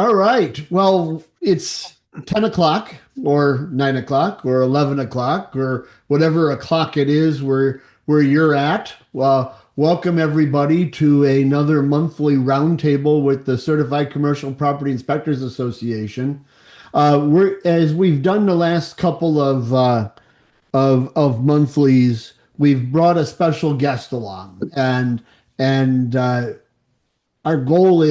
All right. Well, it's 10 o'clock or 9 o'clock or 11 o'clock or whatever o'clock it is where you're at. Well, welcome everybody to another monthly roundtable with the Certified Commercial Property Inspectors Association. As we've done the last couple of monthlies, we've brought a special guest along, and our goal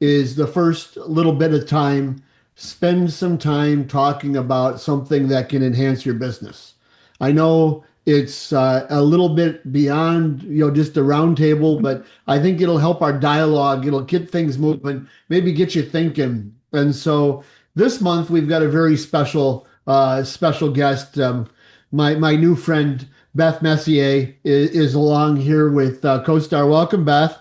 is the first little bit of time, spend some time talking about something that can enhance your business. I know it's a little bit beyond just a roundtable, but I think it'll help our dialogue. It'll get things moving, maybe get you thinking. And so this month we've got a very special guest. My new friend Beth Messier is along here with CoStar. Welcome, Beth.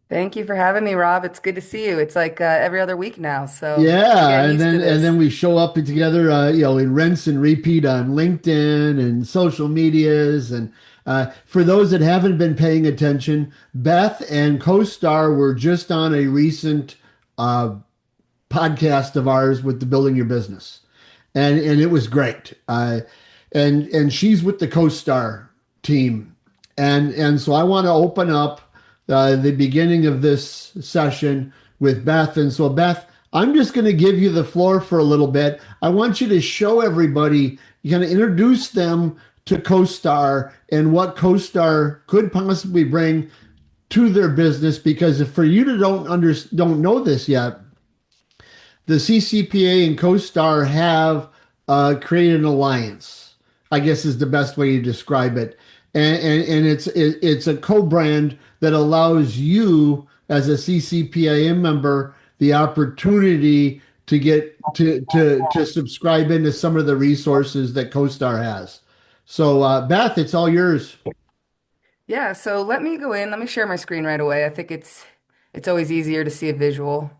Thank you for having me, Rob. It's good to see you. It's like every other week now, so I'm Yeah, getting and used to then this. we show up together, in rinse and repeat on LinkedIn and social medias. And for those that haven't been paying attention, Beth and CoStar were just on a recent uh, podcast of ours with the Building Your Business, and it was great. And she's with the CoStar team, and so I want to open up the beginning of this session with Beth. And so, Beth, I'm just going to give you the floor for a little bit. I want you to show everybody, you're going to introduce them to CoStar and what CoStar could possibly bring to their business. Because if for you to don't know this yet, the CCPA and CoStar have created an alliance, I guess is the best way to describe it. And it's a co-brand that allows you as a CCPIA member the opportunity to get to subscribe into some of the resources that CoStar has. So Beth, it's all yours. Yeah, so let me go in. Let me share my screen right away. I think it's always easier to see a visual.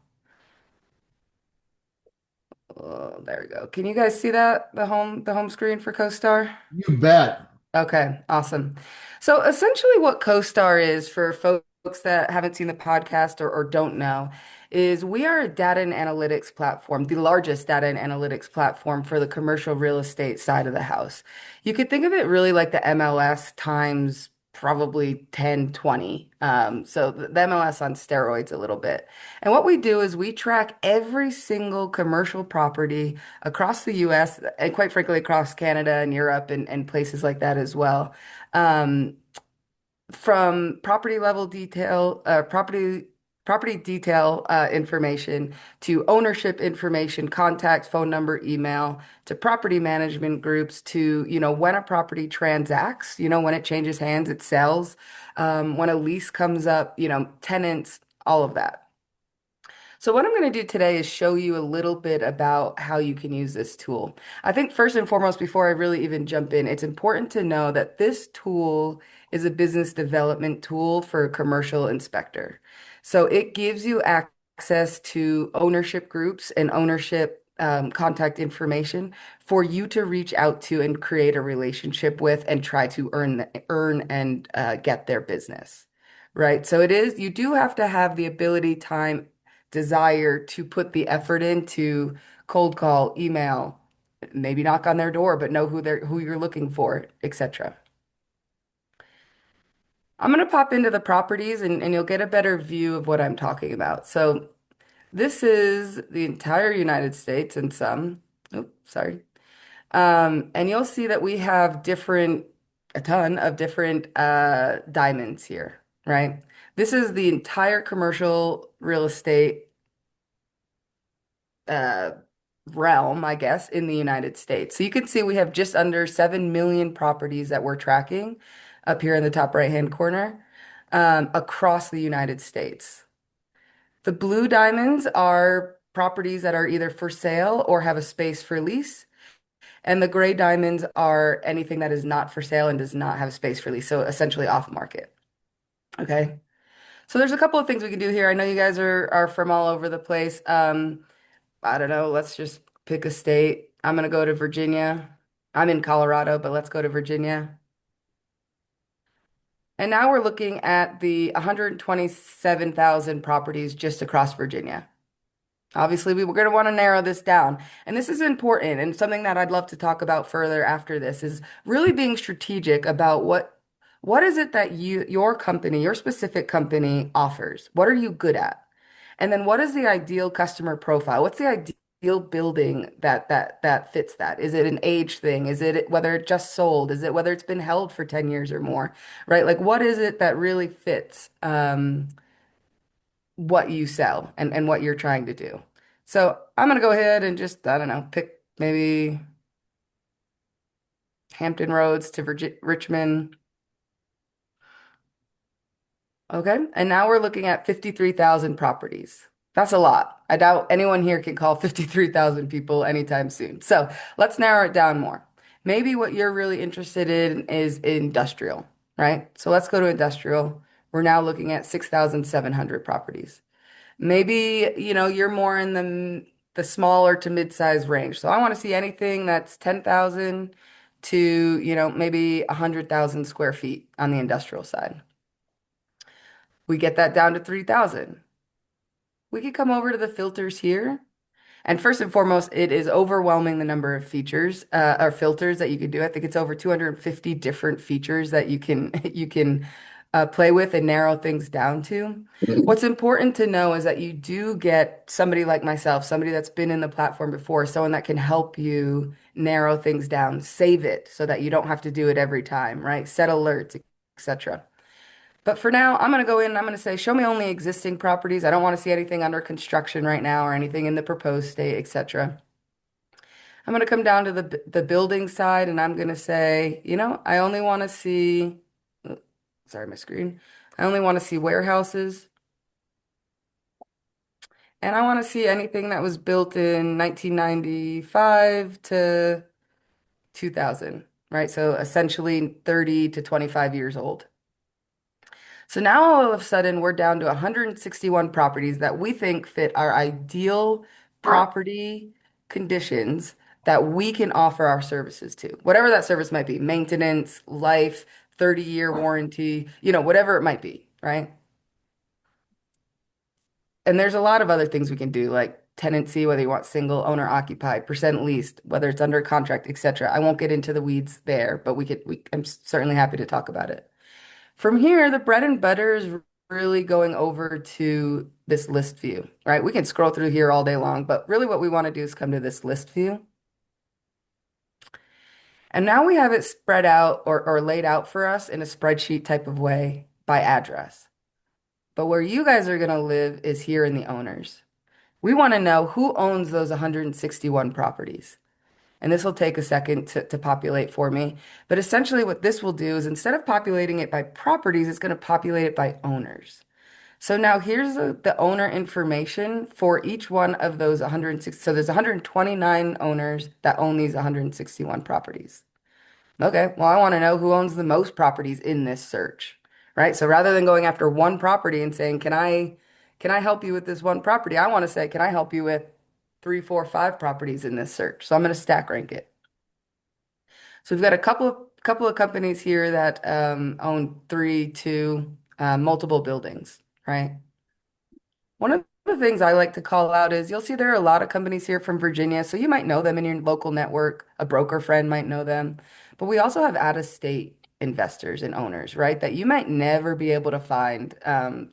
Oh, there we go. Can you guys see that? The home screen for CoStar? You bet. Okay, awesome. So essentially what CoStar is for folks that haven't seen the podcast or don't know is we are a data and analytics platform, the largest data and analytics platform for the commercial real estate side of the house. You could think of it really like the MLS times probably 10, 20. So the MLS on steroids a little bit. And what we do is we track every single commercial property across the US and quite frankly across Canada and Europe and places like that as well. Um, from property level detail, property detail information to ownership information, contact, phone number, email, to property management groups, to when a property transacts, when it changes hands, it sells, when a lease comes up, tenants, all of that. So what I'm going to do today is show you a little bit about how you can use this tool. I think first and foremost, before I really even jump in, it's important to know that this tool is a business development tool for a commercial inspector. So it gives you access to ownership groups and ownership contact information for you to reach out to and create a relationship with and try to earn and get their business. Right. So you do have to have the ability, time, desire to put the effort into cold call, email, maybe knock on their door, but know who you're looking for, etc. I'm going to pop into the properties and you'll get a better view of what I'm talking about. So this is the entire United States and some, oh, sorry. And you'll see that we have a ton of different diamonds here, right? This is the entire commercial real estate uh, realm, I guess, in the United States. So you can see we have just under 7 million properties that we're tracking up here in the top right-hand corner across the United States. The blue diamonds are properties that are either for sale or have a space for lease. And the gray diamonds are anything that is not for sale and does not have space for lease. So essentially off market. Okay. So there's a couple of things we can do here. I know you guys are from all over the place. I don't know, let's just pick a state. I'm gonna go to Virginia. I'm in Colorado, but let's go to Virginia. And now we're looking at the 127,000 properties just across Virginia. Obviously, we were going to want to narrow this down. And this is important and something that I'd love to talk about further after this is really being strategic about what is it that your company, your specific company offers? What are you good at? And then what is the ideal customer profile? What's the ideal building that fits that? Is it an age thing? Is it whether it just sold? Is it whether it's been held for 10 years or more? Right? Like what is it that really fits what you sell and what you're trying to do? So I'm gonna go ahead and just, I don't know, pick maybe Hampton Roads to Richmond. Okay. And now we're looking at 53,000 properties. That's a lot. I doubt anyone here can call 53,000 people anytime soon. So let's narrow it down more. Maybe what you're really interested in is industrial, right? So let's go to industrial. We're now looking at 6,700 properties. Maybe, you're more in the smaller to mid-size range. So I want to see anything that's 10,000 to, maybe 100,000 square feet on the industrial side. We get that down to 3,000. We could come over to the filters here. And first and foremost, it is overwhelming the number of features or filters that you could do. I think it's over 250 different features that you can you can play with and narrow things down to. What's important to know is that you do get somebody like myself, somebody that's been in the platform before, someone that can help you narrow things down, save it so that you don't have to do it every time, right? Set alerts, etc. But for now, I'm going to go in and I'm going to say, show me only existing properties. I don't want to see anything under construction right now or anything in the proposed state, etc. I'm going to come down to the building side and I'm going to say, I only want to see, oh, sorry, my screen. I only want to see warehouses and I want to see anything that was built in 1995 to 2000, right? So essentially 30 to 25 years old. So now all of a sudden we're down to 161 properties that we think fit our ideal property conditions that we can offer our services to. Whatever that service might be, maintenance, life, 30-year warranty, whatever it might be, right? And there's a lot of other things we can do, like tenancy, whether you want single, owner occupied, percent leased, whether it's under contract, etc. I won't get into the weeds there, but I'm certainly happy to talk about it. From here, the bread and butter is really going over to this list view, right? We can scroll through here all day long, but really what we want to do is come to this list view. And now we have it spread out or laid out for us in a spreadsheet type of way by address. But where you guys are going to live is here in the owners. We want to know who owns those 161 properties. And this will take a second to populate for me. But essentially what this will do is instead of populating it by properties, it's going to populate it by owners. So now here's the owner information for each one of those 160. So there's 129 owners that own these 161 properties. Okay, well, I want to know who owns the most properties in this search, right? So rather than going after one property and saying, can I help you with this one property? I want to say, can I help you with three, four, five properties in this search? So I'm going to stack rank it. So we've got a couple of companies here that own three to multiple buildings, right? One of the things I like to call out is you'll see there are a lot of companies here from Virginia, so you might know them in your local network. A broker friend might know them. But we also have out-of-state investors and owners, right? That you might never be able to find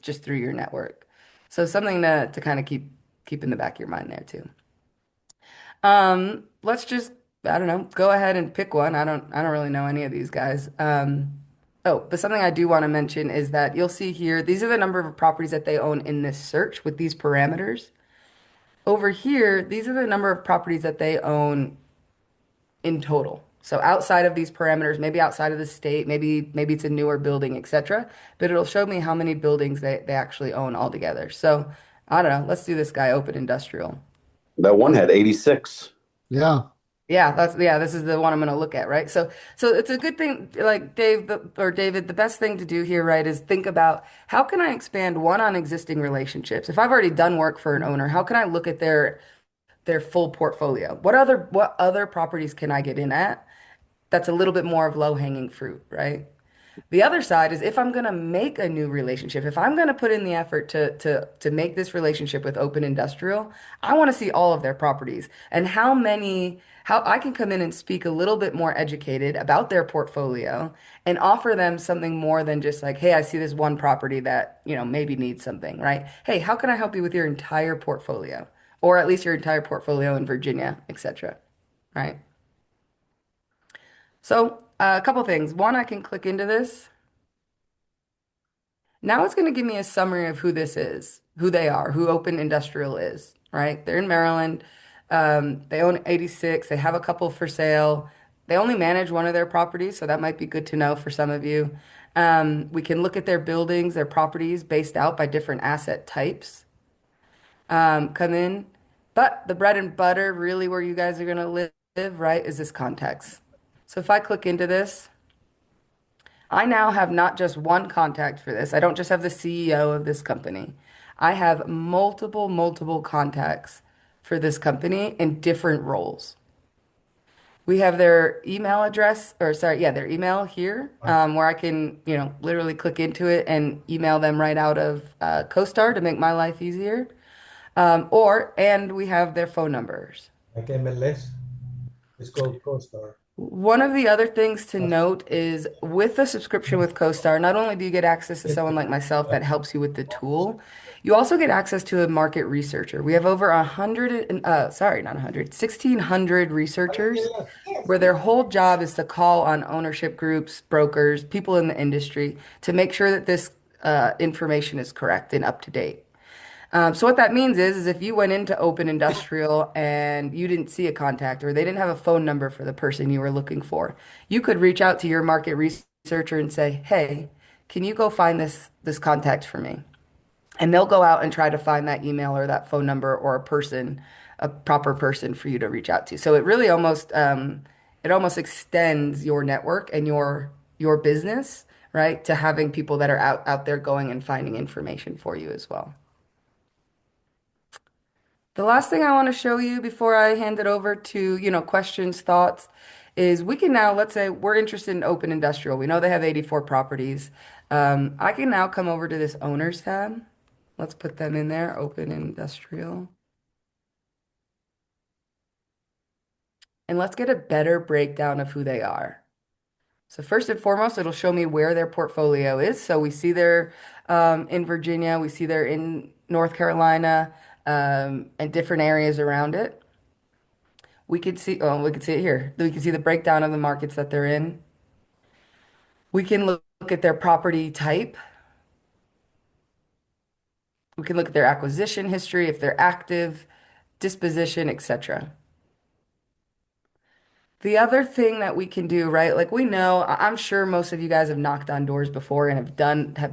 just through your network. So something to kind of keep in the back of your mind there too. Let's just, I don't know, go ahead and pick one. I don't really know any of these guys. Oh, but something I do want to mention is that you'll see here, these are the number of properties that they own in this search with these parameters. Over here, these are the number of properties that they own in total. So outside of these parameters, maybe outside of the state, maybe it's a newer building, etc. But it'll show me how many buildings they actually own altogether. So I don't know, let's do this guy, open industrial. That one had 86. Yeah. Yeah, this is the one I'm going to look at, right? So it's a good thing, like David, the best thing to do here, right, is think about how can I expand one on existing relationships? If I've already done work for an owner, how can I look at their full portfolio? What other properties can I get in at? That's a little bit more of low-hanging fruit, right? The other side is if I'm going to make a new relationship, if I'm going to put in the effort to make this relationship with Open Industrial, I want to see all of their properties and how I can come in and speak a little bit more educated about their portfolio and offer them something more than just like, hey, I see this one property that, maybe needs something, right? Hey, how can I help you with your entire portfolio? Or at least your entire portfolio in Virginia, etc. Right? So, a couple things. One, I can click into this. Now it's going to give me a summary of who this is, who they are, who Open Industrial is, right? They're in Maryland. They own 86. They have a couple for sale. They only manage one of their properties, so that might be good to know for some of you. We can look at their buildings, their properties based out by different asset types. Come in. But the bread and butter, really where you guys are going to live, right, is this context. So if I click into this, I now have not just one contact for this. I don't just have the CEO of this company. I have multiple contacts for this company in different roles. We have their email address, or sorry, yeah, their email here, where I can, literally click into it and email them right out of CoStar to make my life easier. And we have their phone numbers. Like MLS, it's called CoStar. One of the other things to note is with a subscription with CoStar, not only do you get access to someone like myself that helps you with the tool, you also get access to a market researcher. We have over 1,600 researchers where their whole job is to call on ownership groups, brokers, people in the industry to make sure that this information is correct and up to date. So what that means is if you went into Open Industrial and you didn't see a contact or they didn't have a phone number for the person you were looking for, you could reach out to your market researcher and say, "Hey, can you go find this contact for me?" And they'll go out and try to find that email or that phone number or a proper person for you to reach out to. So it really almost extends your network and your business, right, to having people that are out there going and finding information for you as well. The last thing I want to show you before I hand it over to, questions, thoughts, is we can now, let's say we're interested in Open Industrial. We know they have 84 properties. I can now come over to this Owners tab. Let's put them in there, Open Industrial. And let's get a better breakdown of who they are. So first and foremost, it'll show me where their portfolio is. So we see they're in Virginia, we see they're in North Carolina, and different areas around it. We can see it here. We can see the breakdown of the markets that they're in. We can look at their property type. We can look at their acquisition history, if they're active, disposition, etc. The other thing that we can do, right? Like we know, I'm sure most of you guys have knocked on doors before and have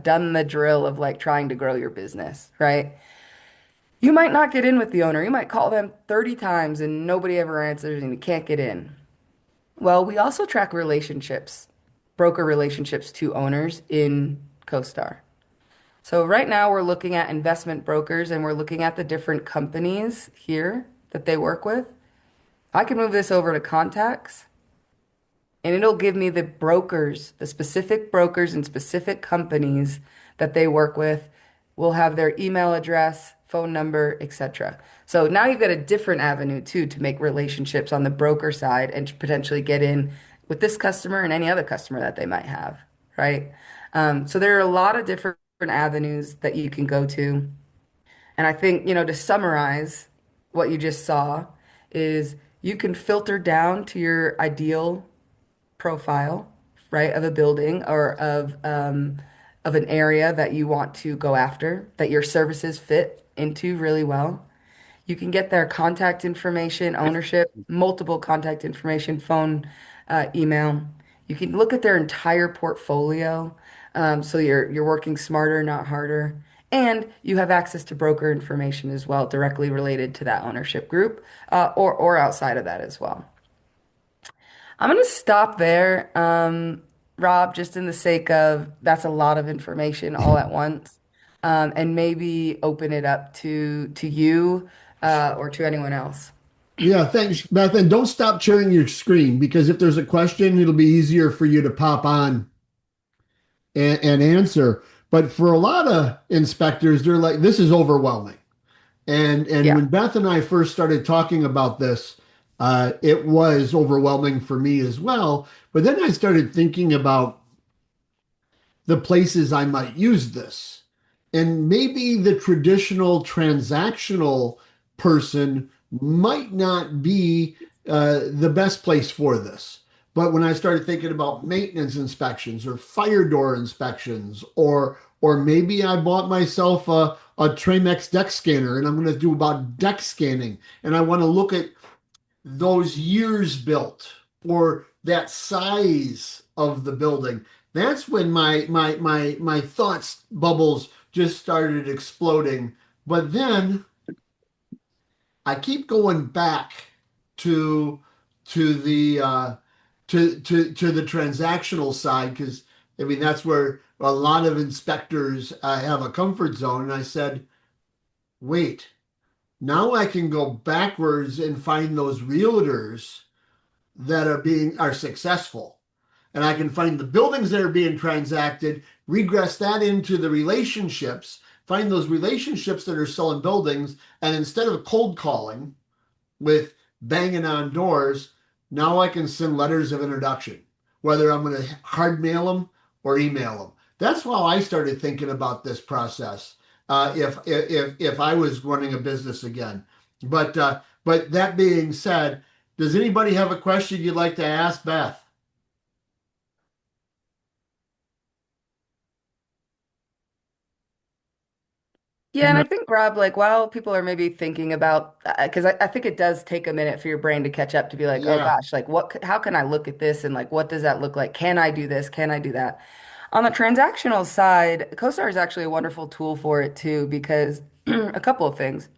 done the drill of like trying to grow your business, right? You might not get in with the owner. You might call them 30 times and nobody ever answers and you can't get in. Well, we also track relationships, broker relationships to owners in CoStar. So right now we're looking at investment brokers and we're looking at the different companies here that they work with. I can move this over to contacts and it'll give me the brokers, the specific brokers and specific companies that they work with. We'll have their email address, phone number, etc. So now you've got a different avenue too to make relationships on the broker side and to potentially get in with this customer and any other customer that they might have, right? So there are a lot of different avenues that you can go to. And I think, to summarize what you just saw is you can filter down to your ideal profile, right, of a building or of an area that you want to go after, that your services fit into really well. You can get their contact information, ownership, multiple contact information, phone, email. You can look at their entire portfolio, so you're working smarter, not harder. And you have access to broker information as well, directly related to that ownership group, or outside of that as well. I'm going to stop there, Rob, just in the sake of that's a lot of information all at once, and maybe open it up to you or to anyone else. Yeah, thanks, Beth. And don't stop sharing your screen because if there's a question, it'll be easier for you to pop on. and answer. But for a lot of inspectors, they're like, this is overwhelming. And Yeah. when Beth and I first started talking about this, it was overwhelming for me as well. But then I started thinking about the places I might use this. And maybe the traditional transactional person might not be the best place for this. But when I started thinking about maintenance inspections or fire door inspections, or maybe I bought myself a Tramex deck scanner and I'm going to do about deck scanning, and I want to look at those years built or that size of the building. That's when my thoughts bubbles just started exploding. But then I keep going back to to the to the transactional side, because I mean that's where a lot of inspectors have a comfort zone. And I said, wait, now I can go backwards and find those realtors that are successful, and I can find the buildings that are being transacted, regress that into the relationships, find those relationships that are selling buildings, and instead of cold calling with banging on doors, now I can send letters of introduction, whether I'm going to hard mail them or email them. That's how I started thinking about this process. If I was running a business again, but that being said, does anybody have a question you'd like to ask Beth? Yeah, and I think Rob, like while people are maybe thinking about, because I think it does take a minute for your brain to catch up to be like, oh Yeah. gosh, like how can I look at this and like what does that look like? Can I do this? Can I do that? On the transactional side, CoStar is actually a wonderful tool for it too, because a couple of things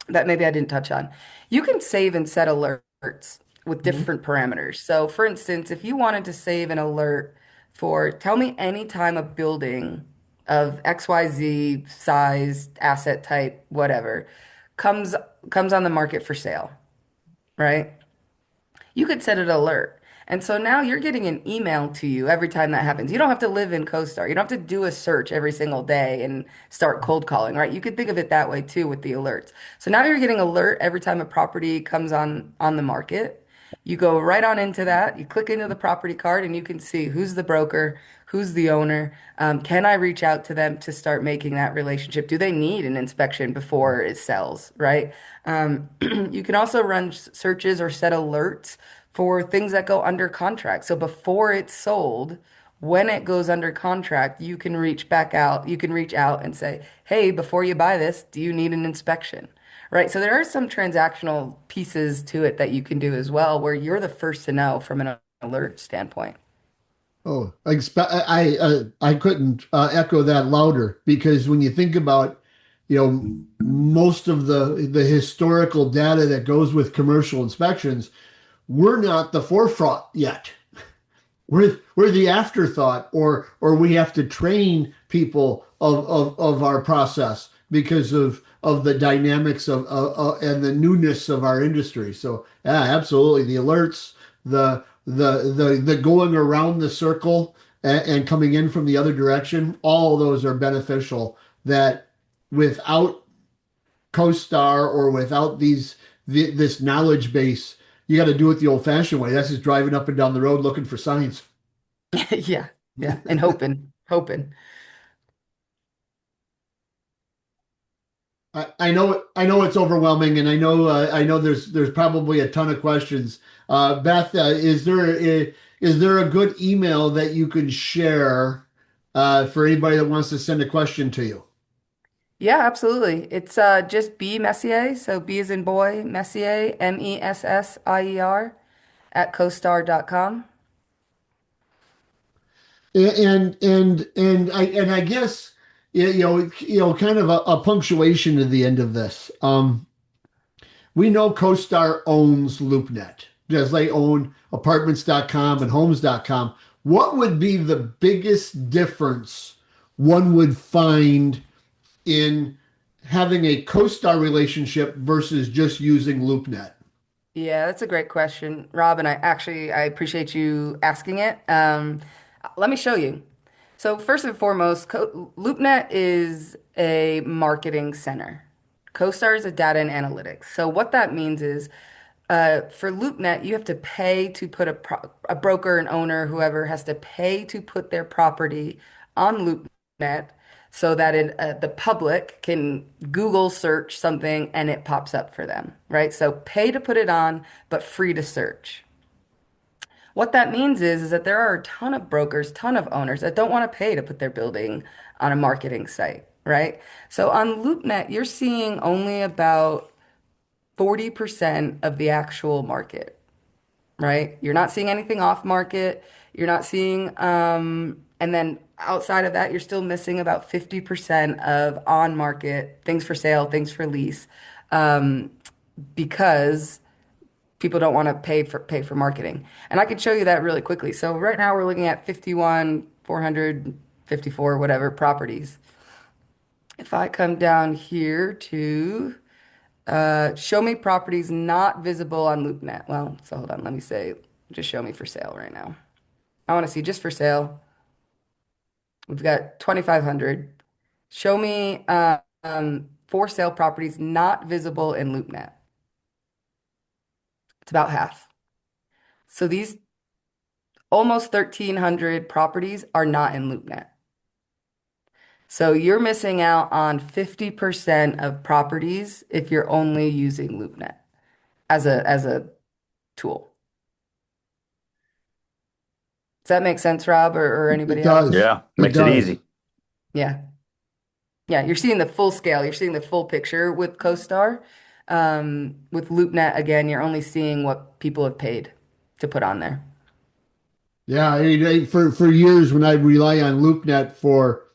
that maybe I didn't touch on. You can save and set alerts with Mhm. different parameters. So, for instance, if you wanted to save an alert for tell me any time a building of XYZ size, asset type, whatever, comes comes on the market for sale, right? You could set an alert. And so now you're getting an email to you every time that happens. You don't have to live in CoStar. You don't have to do a search every single day and start cold calling, right? You could think of it that way too with the alerts. So now you're getting alert every time a property comes on the market. You go right on into that. You click into the property card and you can see who's the broker, who's the owner. Can I reach out to them to start making that relationship? Do they need an inspection before it sells, right? You can also run searches or set alerts for things that go under contract. So before it's sold, when it goes under contract, you can reach back out. You can reach out and say, hey, before you buy this, do you need an inspection? Right. So there are some transactional pieces to it that you can do as well, where you're the first to know from an alert standpoint. Oh, I couldn't echo that louder, because when you think about, most of the historical data that goes with commercial inspections, we're not the forefront yet. We're the afterthought, or we have to train people of our process because of the dynamics and the newness of our industry. So yeah, absolutely, the alerts, the going around the circle and coming in from the other direction, all those are beneficial. That without CoStar or without this knowledge base, you got to do it the old-fashioned way. That's just driving up and down the road looking for signs. Yeah. Yeah. And hoping. I know it's overwhelming, and I know there's probably a ton of questions. Beth, is there a good email that you can share for anybody that wants to send a question to you? Yeah, absolutely. It's just B Messier. So B is in boy, Messier, Messier at CoStar.com. And I guess kind of a punctuation to the end of this. We know CoStar owns LoopNet, as they own apartments.com and homes.com. What would be the biggest difference one would find in having a CoStar relationship versus just using LoopNet? Yeah, that's a great question, Rob, and I appreciate you asking it. Let me show you. So first and foremost, LoopNet is a marketing center. CoStar is a data and analytics. So what that means is, for LoopNet, you have to pay to put a broker, an owner, whoever has to pay to put their property on LoopNet so that the public can Google search something and it pops up for them, right? So pay to put it on, but free to search. What that means is that there are a ton of brokers, ton of owners that don't want to pay to put their building on a marketing site, right? So on LoopNet, you're seeing only about 40% of the actual market, right? You're not seeing anything off market. You're not seeing, and then outside of that, you're still missing about 50% of on market, things for sale, things for lease, um, because people don't want to pay for marketing. And I could show you that really quickly. So right now we're looking at 51, 454, whatever properties. If I come down here to show me properties not visible on LoopNet. Well, so hold on, let me say, just show me for sale right now. I want to see just for sale. We've got 2,500. Show me for sale properties not visible in LoopNet. It's about half. So these almost 1,300 properties are not in LoopNet. So you're missing out on 50% of properties if you're only using LoopNet as a tool. Does that make sense, Rob, or It anybody else? does. Yeah, It makes it does. easy. Yeah. Yeah, you're seeing the full scale. You're seeing the full picture with CoStar. With LoopNet, again, you're only seeing what people have paid to put on there. Yeah, for years when I rely on LoopNet for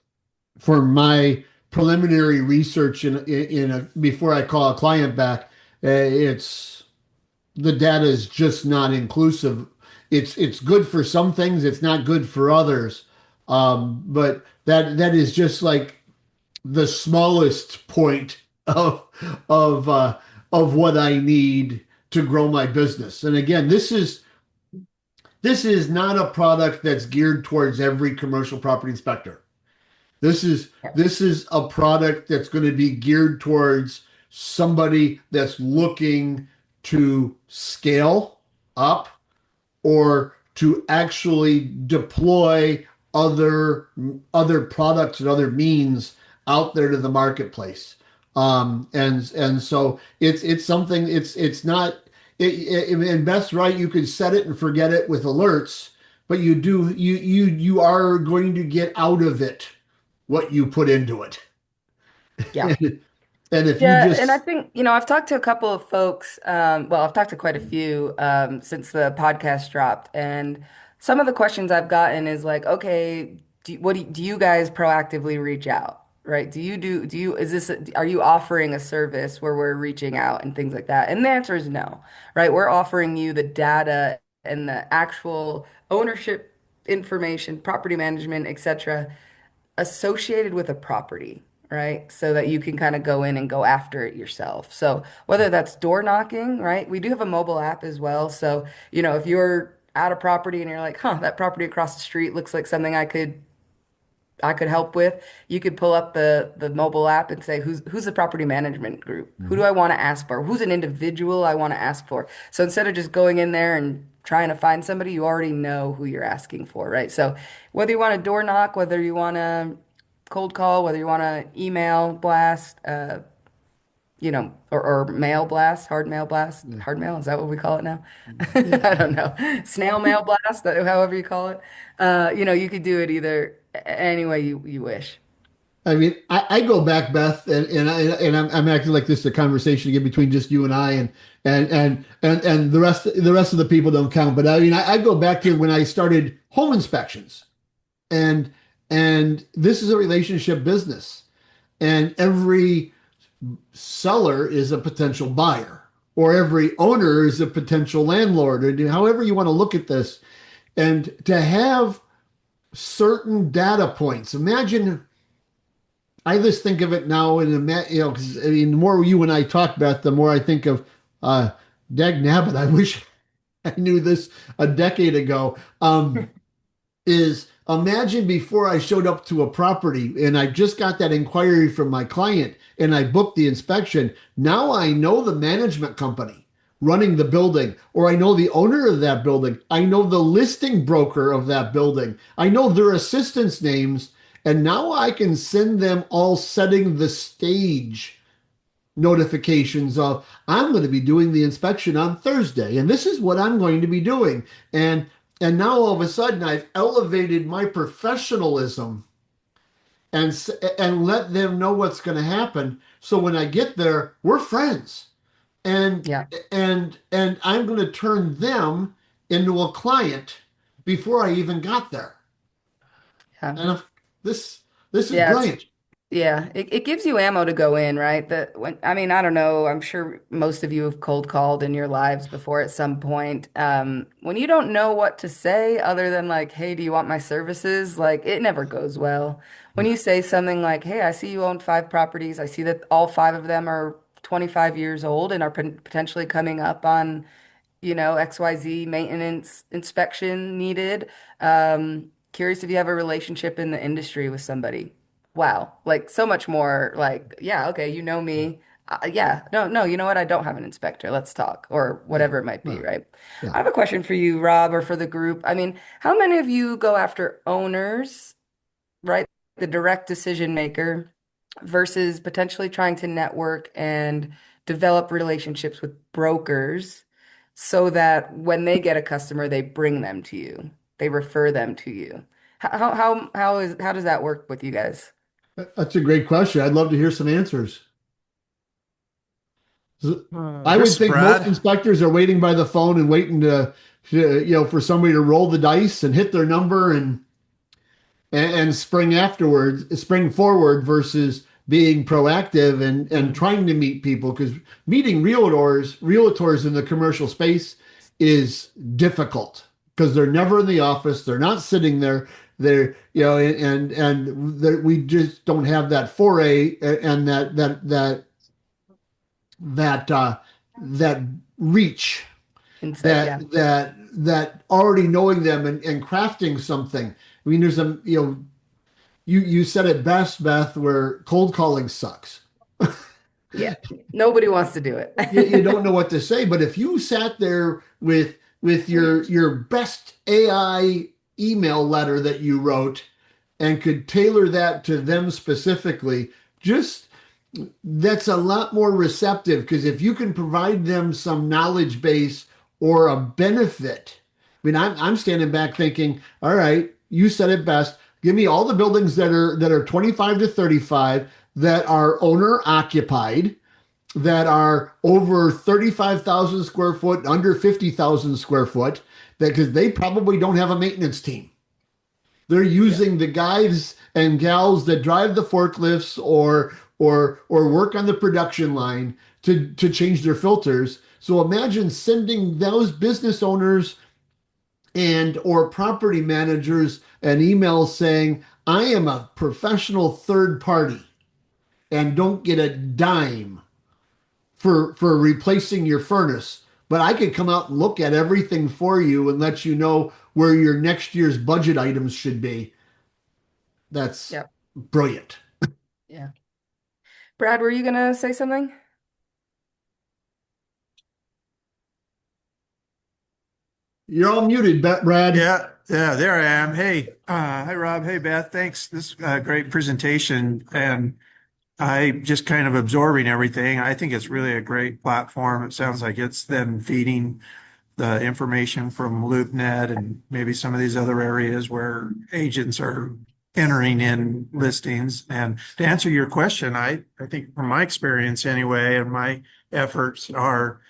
my preliminary research before I call a client back, it's the data is just not inclusive. It's good for some things, it's not good for others. But that is just like the smallest point of what I need to grow my business. And again, this is not a product that's geared towards every commercial property inspector. This is a product that's going to be geared towards somebody that's looking to scale up or to actually deploy other other products and other means out there to the marketplace. And so it's something it's not in best right you could set it and forget it with alerts, but you are going to get out of it what you put into it. Yeah. And if you Yeah, and I just think, I've talked to a couple of folks, well, I've talked to quite a few since the podcast dropped, and some of the questions I've gotten is like, okay, do you guys proactively reach out, right? Are you offering a service where we're reaching out and things like that? And the answer is no, right? We're offering you the data and the actual ownership information, property management, etc associated with a property, right? So that you can kind of go in and go after it yourself. So whether that's door knocking, right? We do have a mobile app as well. So, if you're at a property and you're like, huh, that property across the street looks like something I could help with. You could pull up the mobile app and say, who's the property management group? Who do I want to ask for? Who's an individual I want to ask for? So instead of just going in there and trying to find somebody, you already know who you're asking for, right? So whether you want to door knock, whether you want to cold call, whether you want to email blast, or mail blast, hard mail, is that what we call it now? I don't know. Snail mail blast, however you call it. You could do it either any way you wish. I mean, I go back, Beth, and I'm acting like this is a conversation again between just you and I, and the rest of the people don't count. But I mean, I go back to when I started home inspections, and and this is a relationship business, and every seller is a potential buyer, or every owner is a potential landlord, or however you want to look at this, and to have certain data points. Imagine I just think of it now because I mean, the more you and I talk, Beth, the more I think of, uh, dag nabbit, I wish I knew this a decade ago. Is Imagine before I showed up to a property and I just got that inquiry from my client and I booked the inspection. Now I know the management company running the building, or I know the owner of that building. I know the listing broker of that building. I know their assistants' names. And now I can send them all setting the stage notifications of I'm going to be doing the inspection on Thursday and this is what I'm going to be doing. And now all of a sudden I've elevated my professionalism and let them know what's going to happen. So when I get there, we're friends. And Yeah. and I'm going to turn them into a client before I even got there. Yeah. And if, this is Yeah, brilliant. it gives you ammo to go in, right? That when I mean, I don't know, I'm sure most of you have cold called in your lives before at some point. When you don't know what to say other than like, hey, do you want my services? Like it never goes well. When you say something like, hey, I see you own 5 properties. I see that all 5 of them are 25 years old and are potentially coming up on XYZ maintenance inspection needed. Curious if you have a relationship in the industry with somebody. Wow, like so much more like, yeah, okay, you know me. Yeah, no, no, you know what? I don't have an inspector. Let's talk, or Yeah. whatever it might be, Well, right? yeah. I have a question for you, Rob, or for the group. I mean, how many of you go after owners, right? The direct decision maker versus potentially trying to network and develop relationships with brokers so that when they get a customer, they bring them to you. They refer them to you. How does that work with you guys? That's a great question. I'd love to hear some answers. I This would is think most Brad. inspectors are waiting by the phone and waiting for somebody to roll the dice and hit their number and spring forward versus being proactive and trying to meet people because meeting realtors in the commercial space is difficult because they're never in the office, they're not sitting there, they're we just don't have that foray and that reach Insight, that yeah. already knowing them and crafting something. I mean, there's a you said it best, Beth, where cold calling sucks. Yeah. Nobody wants to do You it. don't know what to say, but if you sat there with your best AI email letter that you wrote and could tailor that to them specifically, just that's a lot more receptive because if you can provide them some knowledge base or a benefit, I mean, I'm standing back thinking, all right, you said it best. Give me all the buildings that are 25 to 35 that are owner occupied, that are over 35,000 square foot, under 50,000 square foot, that because they probably don't have a maintenance team. They're Yeah. using the guys and gals that drive the forklifts or work on the production line to change their filters. So imagine sending those business owners and or property managers an email saying, "I am a professional third party and don't get a dime for replacing your furnace, but I could come out and look at everything for you and let you know where your next year's budget items should be." That's Yeah. brilliant. Yeah. Brad, were you gonna say something? You're all muted, Brad. Yeah, there I am. Hey, hi Rob. Hey Beth. Thanks. This is a great presentation, and I just kind of absorbing everything. I think it's really a great platform. It sounds like it's then feeding the information from LoopNet and maybe some of these other areas where agents are entering in listings. And to answer your question, I think from my experience anyway, and my efforts are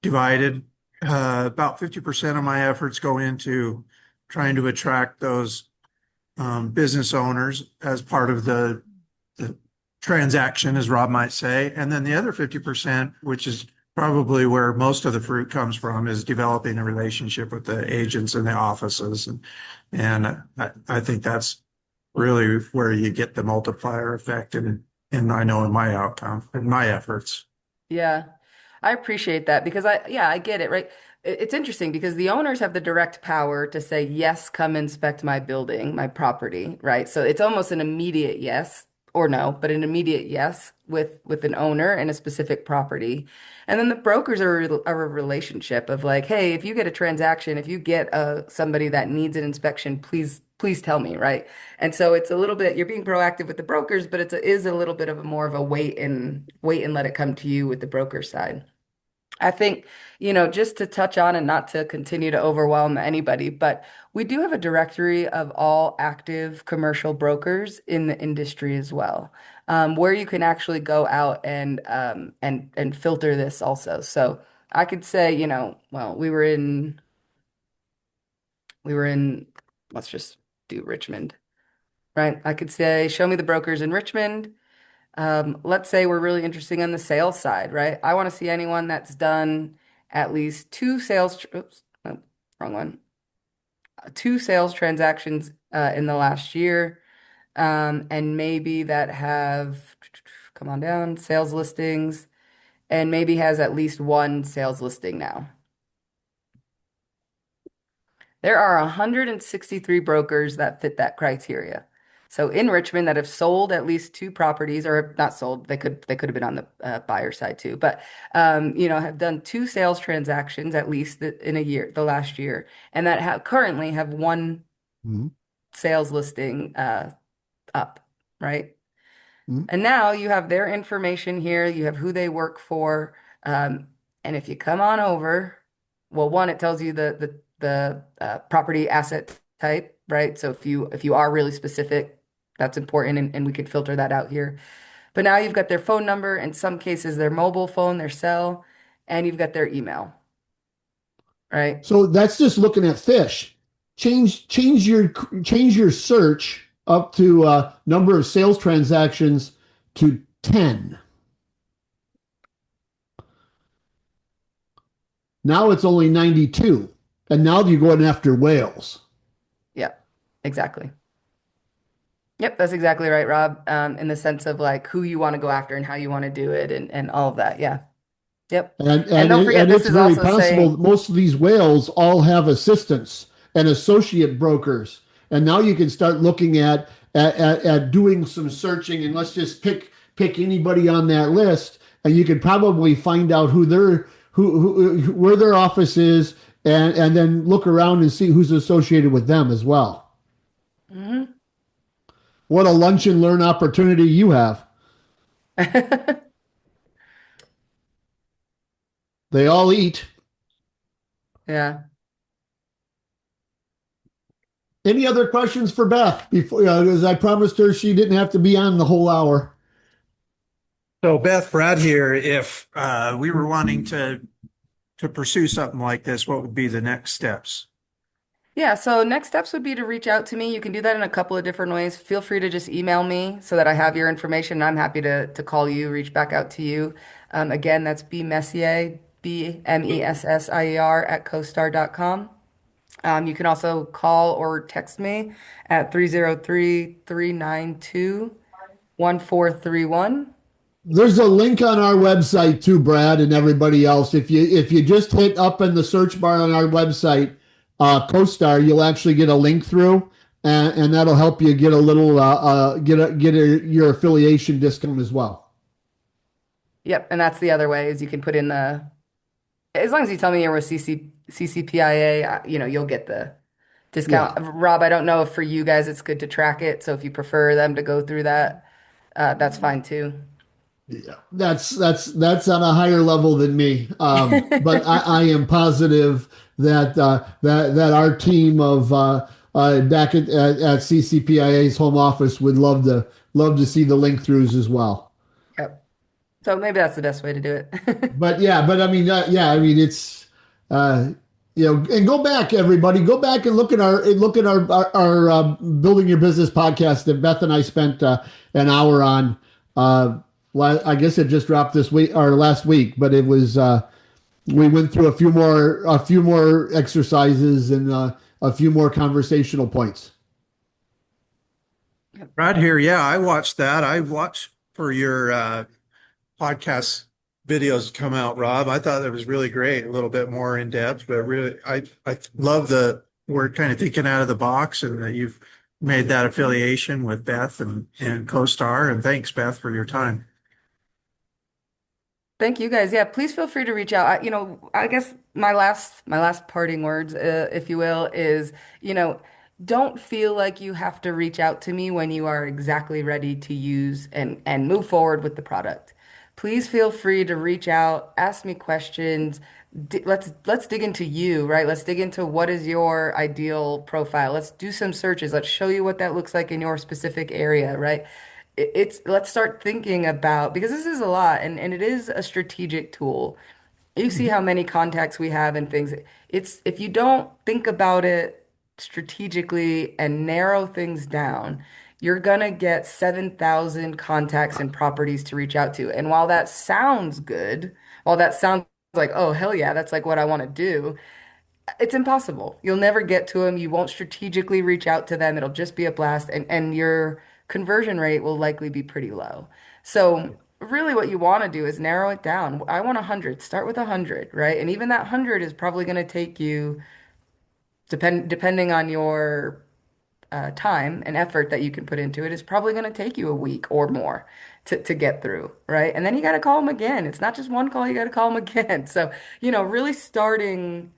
divided. About 50% of my efforts go into trying to attract those business owners as part of the transaction, as Rob might say. And then the other 50%, which is probably where most of the fruit comes from, is developing a relationship with the agents in the offices. And I think that's really where you get the multiplier effect and I know in my outcome, in my efforts. Yeah. I appreciate that because I get it, right? it's interesting because the owners have the direct power to say, yes, come inspect my building, my property, right? So it's almost an immediate yes or no, but an immediate yes with an owner and a specific property. And then the brokers are a relationship of like, hey, if you get a transaction, if you get somebody that needs an inspection, please tell me, right? And so it's a little bit, you're being proactive with the brokers, but is a little bit of a more of a wait and let it come to you with the broker side. I think, just to touch on and not to continue to overwhelm anybody, but we do have a directory of all active commercial brokers in the industry as well, where you can actually go out and filter this also. So I could say, well, we were in, let's just do Richmond, right? I could say, show me the brokers in Richmond. Let's say we're really interested in the sales side, right? I want to see anyone that's done at least oops, no, wrong one. Two sales transactions in the last year, and maybe that have, come on down, sales listings, and maybe has at least one sales listing now. There are 163 brokers that fit that criteria. So in Richmond that have sold at least two properties, or not sold, they could have been on the buyer side too, but have done two sales transactions at least in a year, the last year, and that currently have one Mhm. sales listing up, right? Mhm. And now you have their information here, you have who they work for, and if you come on over, well, one, it tells you the property asset type, right? So if you are really specific, that's important, and we could filter that out here. But now you've got their phone number, in some cases their mobile phone, their cell, and you've got their email, right? So that's just looking at fish. Change your search up to number of sales transactions to 10. Now it's only 92. And now you're going after whales. Yep, exactly. Yep, that's exactly right, Rob. In the sense of like who you want to go after and how you want to do it and all of that. Yeah. Yep. And And and don't it, forget, and this it's is very also possible saying, most of these whales all have assistants and associate brokers. And now you can start looking at doing some searching, and let's just pick anybody on that list, and you could probably find out where their office is, and then look around and see who's associated with them as well. mhm. What a lunch and learn opportunity you have. They all eat. Yeah. Any other questions for Beth before, as I promised her she didn't have to be on the whole hour. So Beth, Brad here, if we were wanting to pursue something like this, what would be the next steps? Yeah, so next steps would be to reach out to me. You can do that in a couple of different ways. Feel free to just email me so that I have your information. I'm happy to call you, reach back out to you. Again, that's B Messier, Bmessier at CoStar.com. You can also call or text me at 303-392-1431. There's a link on our website too, Brad, and everybody else. If you just hit up in the search bar on our website, CoStar, you'll actually get a link through, and that'll help you get a little your affiliation discount as well. Yep, and that's the other way is you can put in as long as you tell me you're with CCPIA, you'll get the discount. Yeah. Rob, I don't know if for you guys it's good to track it, so if you prefer them to go through that, that's fine too. Yeah, that's on a higher level than me. But I am positive that our team of back at CCPIA's home office would love to see the link throughs as well. Yep. So maybe that's the best way to do it. But I mean, it's uh, and go back, everybody, go back and look at our building your business podcast that Beth and I spent an hour on. I guess it just dropped this week or last week, but it was we went through a few more exercises and a few more conversational points. Brad here, yeah, I watched that. I watched for your podcast videos come out, Rob. I thought that was really great, a little bit more in depth, but really, I love we're kind of thinking out of the box and that you've made that affiliation with Beth and CoStar. And thanks, Beth, for your time. Thank you guys. Yeah, please feel free to reach out. I guess my last parting words, if you will, is, don't feel like you have to reach out to me when you are exactly ready to use and move forward with the product. Please feel free to reach out, ask me questions. Let's dig into you, right? Let's dig into what is your ideal profile. Let's do some searches. Let's show you what that looks like in your specific area, right? It's let's start thinking about, because this is a lot, and it is a strategic tool. You see how many contacts we have and things. It's if you don't think about it strategically and narrow things down, you're gonna get 7,000 contacts and properties to reach out to. And while that sounds good, while that sounds like, oh, hell yeah, that's like what I want to do, it's impossible. You'll never get to them. You won't strategically reach out to them. It'll just be a blast, and your conversion rate will likely be pretty low. So really what you want to do is narrow it down. I want 100. Start with 100, right? And even that 100 is probably going to take you, depending on your time and effort that you can put into it, is probably going to take you a week or more to get through, right? And then you got to call them again. It's not just one call, you got to call them again. So, really starting,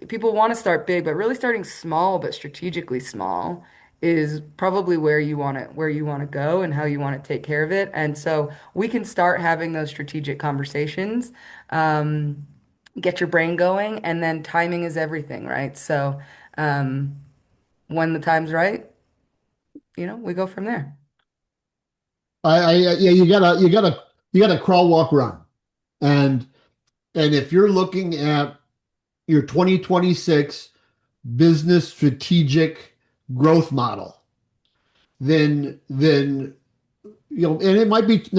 people want to start big, but really starting small, but strategically small is probably where you want to go and how you want to take care of it. And so we can start having those strategic conversations, get your brain going, and then timing is everything, right? So, when the time's right, we go from there. Yeah, you gotta crawl, walk, run. And if you're looking at your 2026 business strategic growth model, then and it might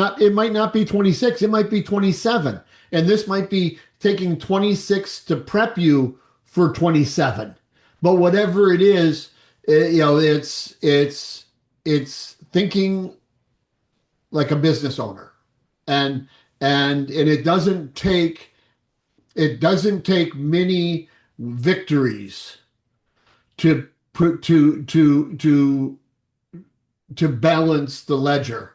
not be 26, it might be 27. And this might be taking 26 to prep you for 27. But whatever it is, it's thinking like a business owner. And it doesn't take many victories to put to balance the ledger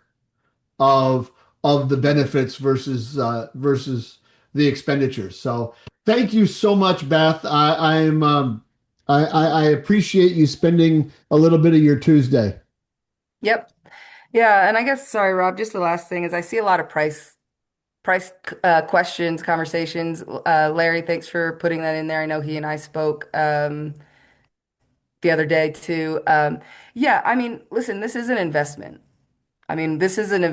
of the benefits versus the expenditures. So thank you so much, Beth. I appreciate you spending a little bit of your Tuesday. Yep. Yeah, and I guess, sorry, Rob, just the last thing is I see a lot of price questions, conversations. Larry, thanks for putting that in there. I know he and I spoke the other day too. Yeah, I mean, listen, this is an investment. I mean, this is an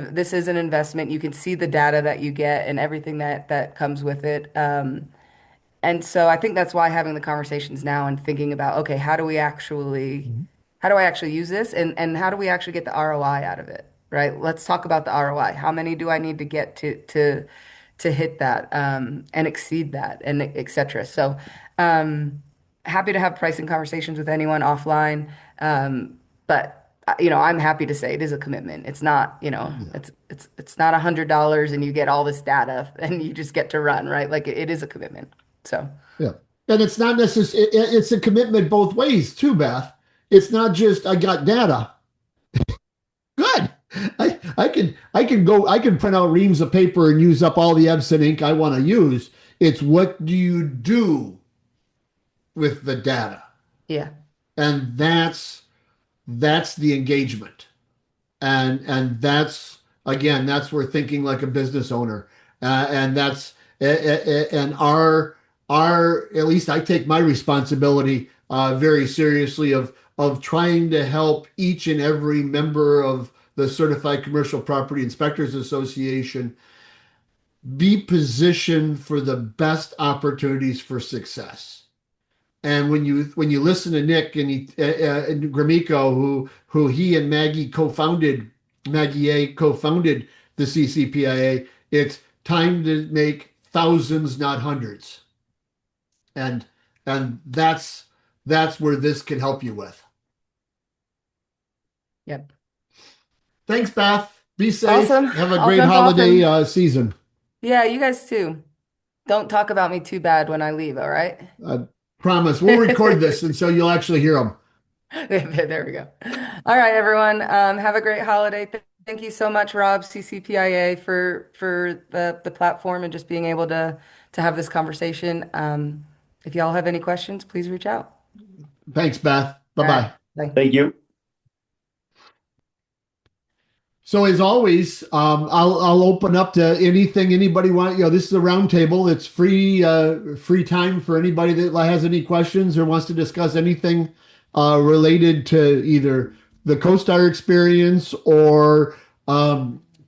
investment. You can see the data that you get and everything that comes with it. And so I think that's why having the conversations now and thinking about, okay, how do I actually use this, and how do we actually get the ROI out of it, right? Let's talk about the ROI. How many do I need to get to hit that, and exceed that, and et cetera. So, happy to have pricing conversations with anyone offline. But I'm happy to say it is a commitment. It's not, Yeah. it's not $100 and you get all this data and you just get to run, right? Like it is a commitment. So, Yeah. And it's not necessarily, it's a commitment both ways too, Beth. It's not just I got data. Good. I can print out reams of paper and use up all the Epson ink I want to use. It's what do you do with the data? yeah. And that's the engagement. And that's again, that's where thinking like a business owner. And that's and our at least I take my responsibility very seriously of trying to help each and every member of the Certified Commercial Property Inspectors Association be positioned for the best opportunities for success. And when you listen to Nick and Grimico, who he and Maggie A co-founded the CCPIA, it's time to make thousands, not hundreds. And that's where this can help you with. Yep. Thanks, Beth. Be safe. Awesome. Have a I'll great jump off holiday and season. Yeah, you guys too. Don't talk about me too bad when I leave, all right? I promise. We'll record this, and so you'll actually hear them. There we go. All right, everyone. Have a great holiday. Thank you so much, Rob, CCPIA, for the platform and just being able to have this conversation. If y'all have any questions, please reach out. Thanks, Beth. All right. Bye-bye. Bye. Thank you. So as always, I'll open up to anything anybody want. This is a roundtable. It's free time for anybody that has any questions or wants to discuss anything related to either the CoStar experience or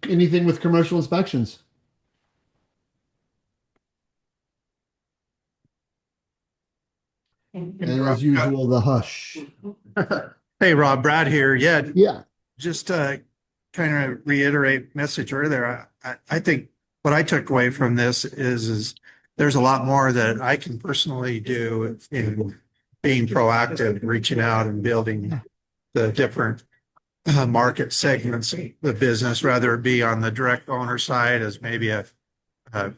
anything with commercial inspections. And as usual, the hush. Hey, Rob, Brad here. Yeah, Yeah. just kind of reiterate message earlier. I think what I took away from this is there's a lot more that I can personally do in being proactive, reaching out and building the different market segments of the business, rather it be on the direct owner side as maybe a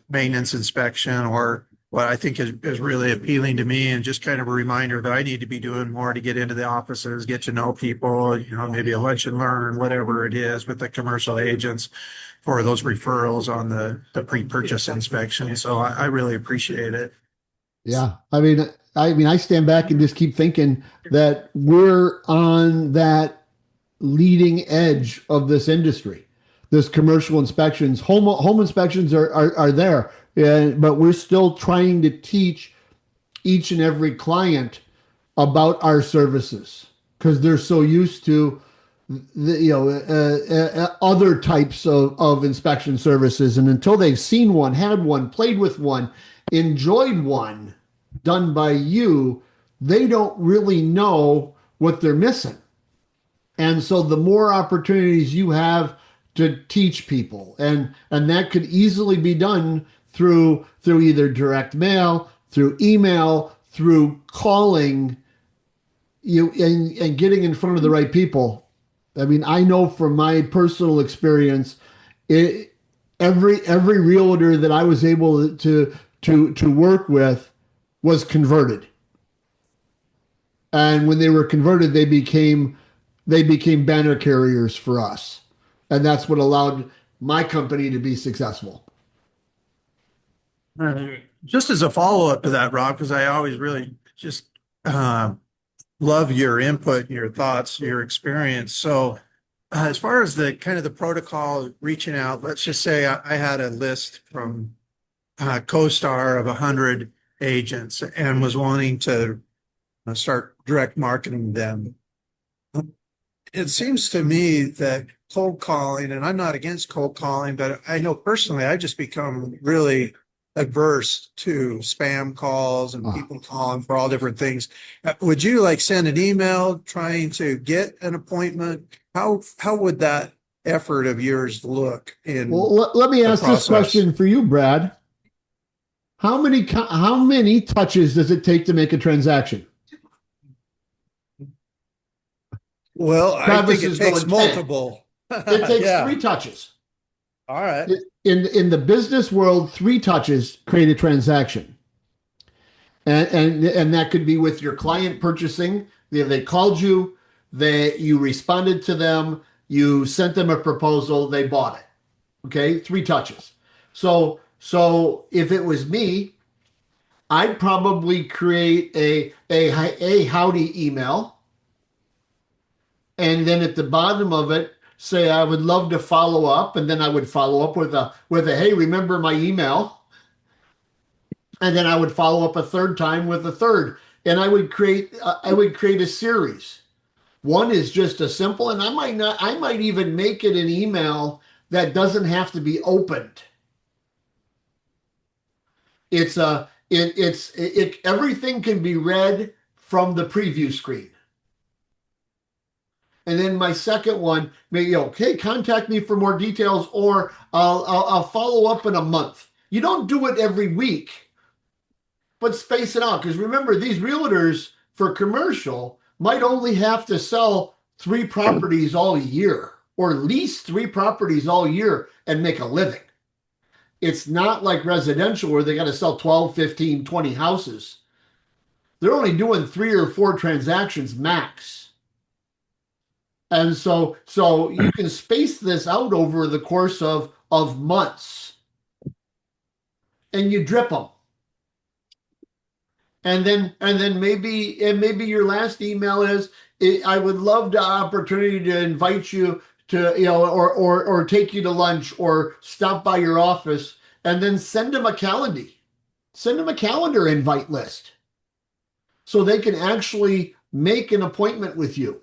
maintenance inspection, or what I think is really appealing to me, and just kind of a reminder that I need to be doing more to get into the offices, get to know people, maybe a lunch and learn, whatever it is with the commercial agents for those referrals on the pre-purchase inspection. So I really appreciate it. Yeah. I stand back and just keep thinking that we're on that leading edge of this industry. This commercial inspections, home inspections are there, but we're still trying to teach each and every client about our services because they're so used to other types of inspection services, and until they've seen one, had one, played with one, enjoyed one done by you, they don't really know what they're missing. And so the more opportunities you have to teach people, and that could easily be done through either direct mail, through email, through calling you, and getting in front of the right people. I know from my personal experience, every realtor that I was able to work with was converted. And when they were converted, they became banner carriers for us. And that's what allowed my company to be successful. Just as a follow-up to that, Rob, because I always really just love your input, your thoughts, your experience. So as far as the kind of the protocol reaching out, let's just say I had a list from CoStar of 100 agents and was wanting to start direct marketing them. It seems to me that cold calling, and I'm not against cold calling, but I know personally I've just become really adverse to spam calls and people calling for all different things. Would you like send an email trying to get an appointment? How would that effort of yours look in Well, let me ask this question for you, Brad. How many touches does it take to make a transaction? Well, I think it takes multiple. It takes 3 touches. All right. In the business world, 3 touches create a transaction. And that could be with your client purchasing. They called you, you responded to them, you sent them a proposal, they bought it. Okay, 3 touches. So if it was me, I'd probably create a howdy email. And then at the bottom of it, say, I would love to follow up. And then I would follow up with a, hey, remember my email? And then I would follow up a third time with a third. And I would create a series. One is just a simple, and I might even make it an email that doesn't have to be opened. Everything can be read from the preview screen. And then my second one, maybe, okay, contact me for more details, or I'll follow up in a month. You don't do it every week, but space it out. Because remember, these realtors for commercial might only have to sell 3 properties all year, or lease 3 properties all year and make a living. it's not like residential where they got to sell 12, 15, 20 houses. They're only doing 3 or 4 transactions max. And so you can space this out over the course of months, and you drip them. And then maybe your last email is, I would love the opportunity to invite you to, or take you to lunch or stop by your office, and then send them a calendar. Send them a calendar invite list so they can actually make an appointment with you.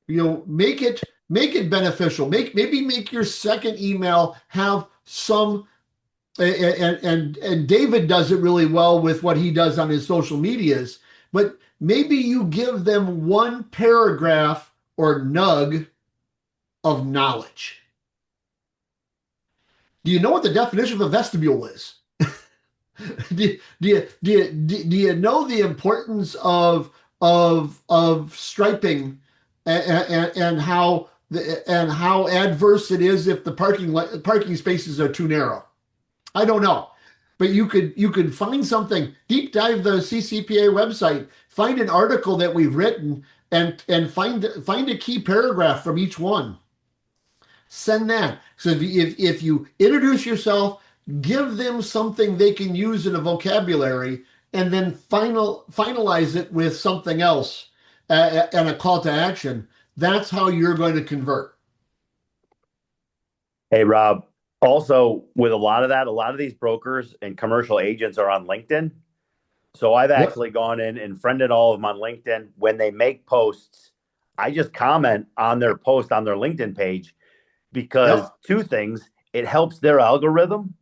Make it beneficial. Maybe make your second email have some, and David does it really well with what he does on his social medias, but maybe you give them one paragraph or nug of knowledge. Do you know what the definition of a vestibule is? do you know the importance of striping, and how adverse it is if the parking spaces are too narrow? I don't know, but you could find something, deep dive the CCPIA website, find an article that we've written, and find a key paragraph from each one. Send that. So if you introduce yourself, give them something they can use in a vocabulary, and then finalize it with something else, and a call to action. That's how you're going to convert. Hey, Rob. Also, with a lot of these brokers and commercial agents are on LinkedIn. So I've actually gone in and friended all of them on LinkedIn. When they make posts, I just comment on their post on their LinkedIn page, because two things: it helps their algorithm,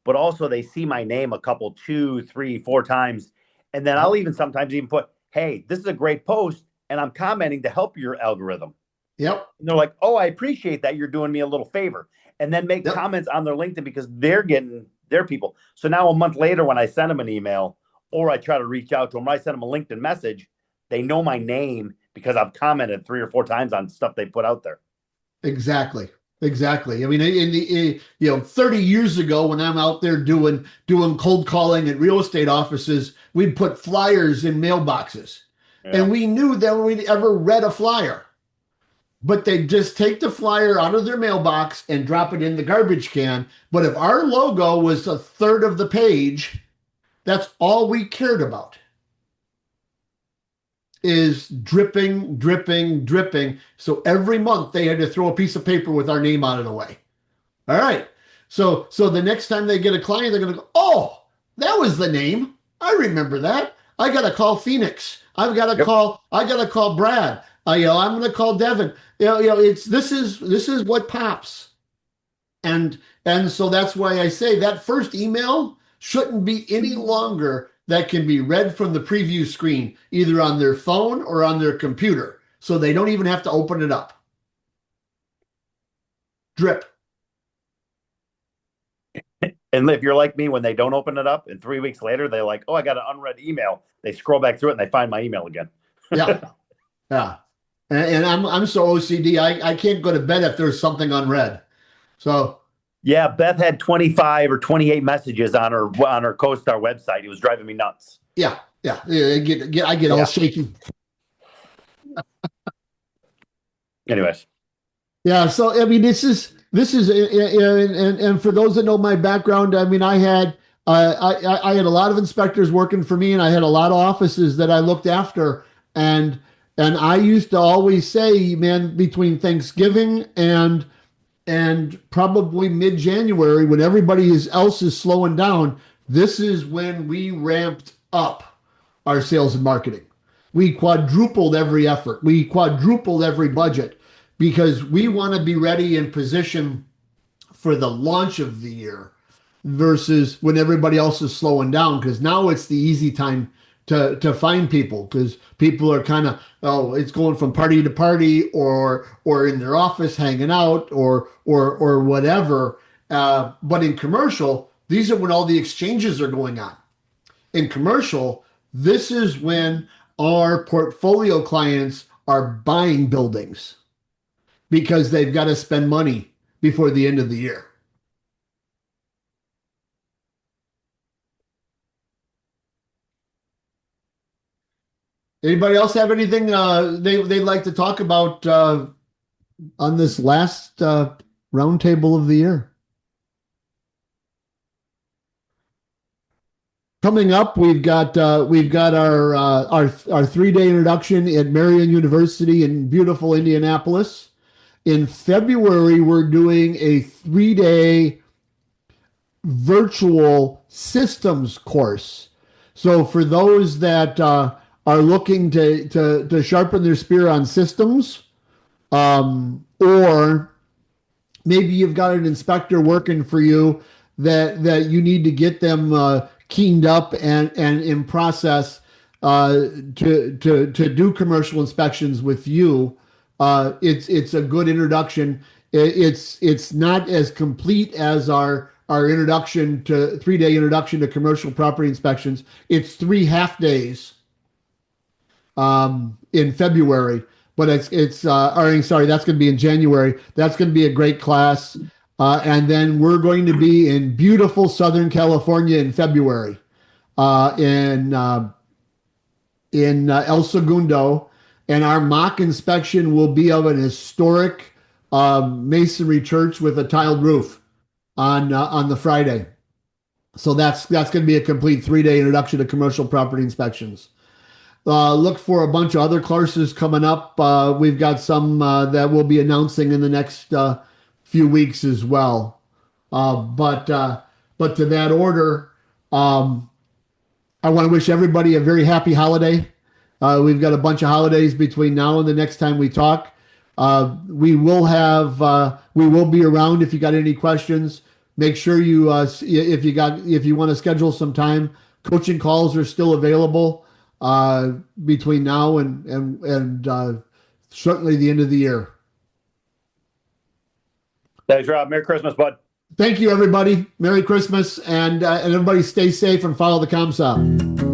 but also they see my name a couple, 2, 3, 4 times. And then I'll sometimes put, hey, this is a great post, and I'm commenting to help your algorithm. Yep. And they're like, oh, I appreciate that. You're doing me a little favor. And then make comments on their LinkedIn, because they're getting their people. So now a month later, when I send them an email or I try to reach out to them, or I send them a LinkedIn message, they know my name because I've commented 3 or 4 times on stuff they put out there. Exactly. I mean, 30 years ago, when I'm out there doing cold calling at real estate offices, we'd put flyers in mailboxes, and we knew that we'd ever read a flyer. But they just take the flyer out of their mailbox and drop it in the garbage can. But if our logo was a third of the page, that's all we cared about, is dripping, dripping, dripping. So every month they had to throw a piece of paper with our name on it away. All right. So the next time they get a client, they're going to go, oh, that was the name. I remember that. I got to call Phoenix. I got to call Brad. I'm going to call Devin. This is what pops. And so that's why I say that first email shouldn't be any longer that can be read from the preview screen, either on their phone or on their computer. So they don't even have to open it up. Drip. And if you're like me, when they don't open it up, and 3 weeks later, they're like, oh, I got an unread email. They scroll back through it and they find my email again. Yeah. And I'm so OCD, I can't go to bed if there's something unread. So yeah, Beth had 25 or 28 messages on her CoStar website. It was driving me nuts. Yeah. I get all shaky. Anyways. Yeah. So I mean, this is and for those that know my background, I mean, I had a lot of inspectors working for me, and I had a lot of offices that I looked after, and I used to always say, man, between Thanksgiving and probably mid-January, when everybody else is slowing down, this is when we ramped up our sales and marketing. We quadrupled every effort. We quadrupled every budget, because we want to be ready in position for the launch of the year versus when everybody else is slowing down, because now it's the easy time to find people, because people are kind of, it's going from party to party, or in their office hanging out, or whatever. But in commercial, these are when all the exchanges are going on. In commercial, this is when our portfolio clients are buying buildings, because they've got to spend money before the end of the year. Anybody else have anything they'd like to talk about on this last roundtable of the year? Coming up, we've got our 3-day introduction at Marian University in beautiful Indianapolis. In February, we're doing a 3-day virtual systems course. So for those that are looking to sharpen their spear on systems, or maybe you've got an inspector working for you that you need to get them keened up and in process to do commercial inspections with you. It's a good introduction. It's not as complete as our introduction to 3-day introduction to commercial property inspections. It's 3 half days in February, but that's going to be in January. That's going to be a great class. And then we're going to be in beautiful Southern California in February, in El Segundo, and our mock inspection will be of an historic masonry church with a tiled roof on the Friday. So that's going to be a complete 3-day introduction to commercial property inspections. Look for a bunch of other courses coming up. We've got some that we'll be announcing in the next few weeks as well. But to that order, I want to wish everybody a very happy holiday. We've got a bunch of holidays between now and the next time we talk. We will be around if you got any questions. Make sure you if you want to schedule some time. Coaching calls are still available between now and certainly the end of the year. Thanks, Rob. Merry Christmas, bud. Thank you, everybody. Merry Christmas, and everybody stay safe and follow the ComSop.